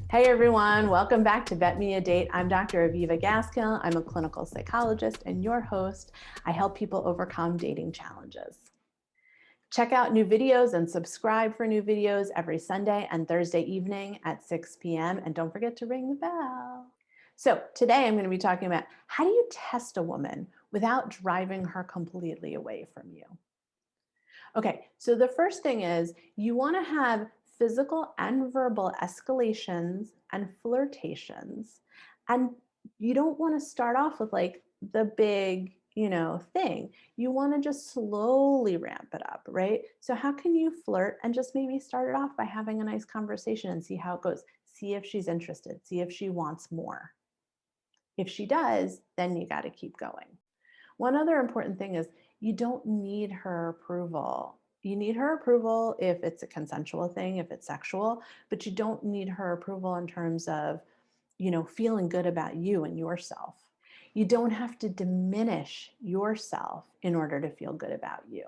Hey everyone, welcome back to BetMeADate. I'm Dr. Aviva Gaskill. I'm a clinical psychologist and your host. I help people overcome dating challenges. Check out new videos and subscribe for new videos every Sunday and Thursday evening at 6 p.m. And don't forget to ring the bell. So today I'm going to be talking about how do you test a woman without driving her completely away from you? Okay, so the first thing is you want to have physical and verbal escalations and flirtations. And you don't want to start off with like the big, thing. You want to just slowly ramp it up, right? So how can you flirt and just maybe start it off by having a nice conversation and see how it goes? See if she's interested, see if she wants more. If she does, then you got to keep going. One other important thing is you don't need her approval. You need her approval if it's a consensual thing, if it's sexual, but you don't need her approval in terms of, feeling good about you and yourself. You don't have to diminish yourself in order to feel good about you.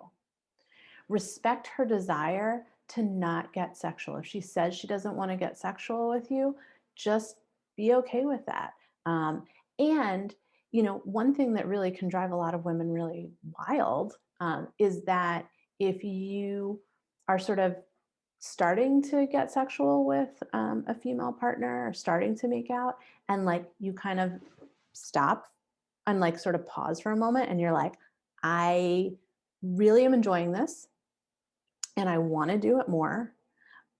Respect her desire to not get sexual. If she says she doesn't want to get sexual with you, just be okay with that. And one thing that really can drive a lot of women really wild is that if you are sort of starting to get sexual with a female partner or starting to make out, and like you kind of stop and like sort of pause for a moment and you're like, I really am enjoying this and I want to do it more,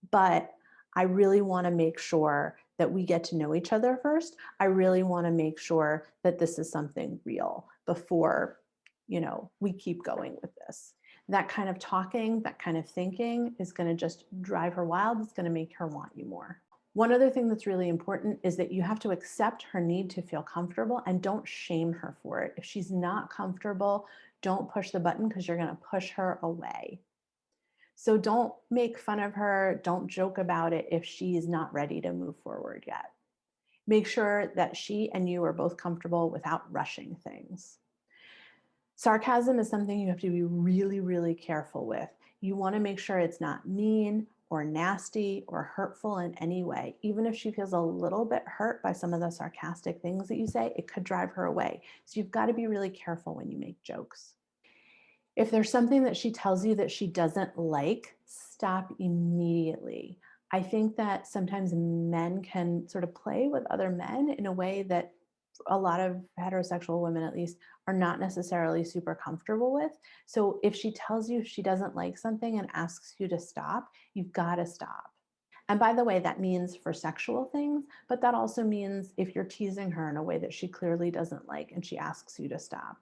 but I really want to make sure that we get to know each other first. I really want to make sure that this is something real before, we keep going with this. That kind of talking, that kind of thinking is going to just drive her wild. It's going to make her want you more. One other thing that's really important is that you have to accept her need to feel comfortable and don't shame her for it. If she's not comfortable, don't push the button because you're going to push her away. So don't make fun of her. Don't joke about it if she is not ready to move forward yet. Make sure that she and you are both comfortable without rushing things. Sarcasm is something you have to be really, really careful with. You want to make sure it's not mean or nasty or hurtful in any way. Even if she feels a little bit hurt by some of the sarcastic things that you say, it could drive her away. So you've got to be really careful when you make jokes. If there's something that she tells you that she doesn't like, stop immediately. I think that sometimes men can sort of play with other men in a way that a lot of heterosexual women, at least, are not necessarily super comfortable with. So if she tells you she doesn't like something and asks you to stop, you've got to stop. And by the way, that means for sexual things, but that also means if you're teasing her in a way that she clearly doesn't like and she asks you to stop,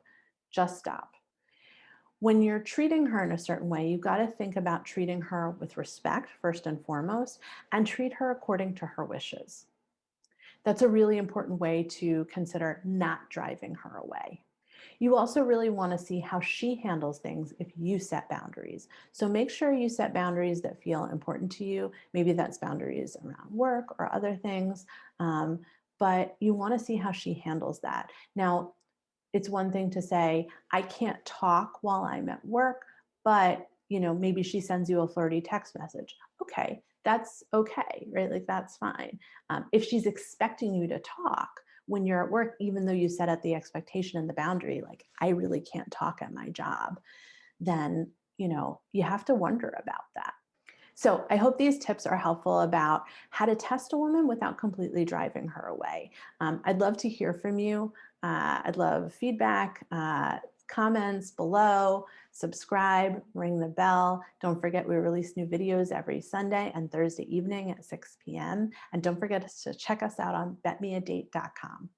just stop. When you're treating her in a certain way, you've got to think about treating her with respect, first and foremost, and treat her according to her wishes. That's a really important way to consider not driving her away. You also really want to see how she handles things if you set boundaries. So make sure you set boundaries that feel important to you. Maybe that's boundaries around work or other things, but you want to see how she handles that. Now, it's one thing to say, I can't talk while I'm at work, but maybe she sends you a flirty text message. Okay, that's okay, right? Like that's fine. If she's expecting you to talk when you're at work, even though you set out the expectation and the boundary, like I really can't talk at my job, then you have to wonder about that. So I hope these tips are helpful about how to test a woman without completely driving her away. I'd love to hear from you. I'd love feedback, comments below, subscribe, ring the bell. Don't forget we release new videos every Sunday and Thursday evening at 6 p.m. And don't forget to check us out on betmeadate.com.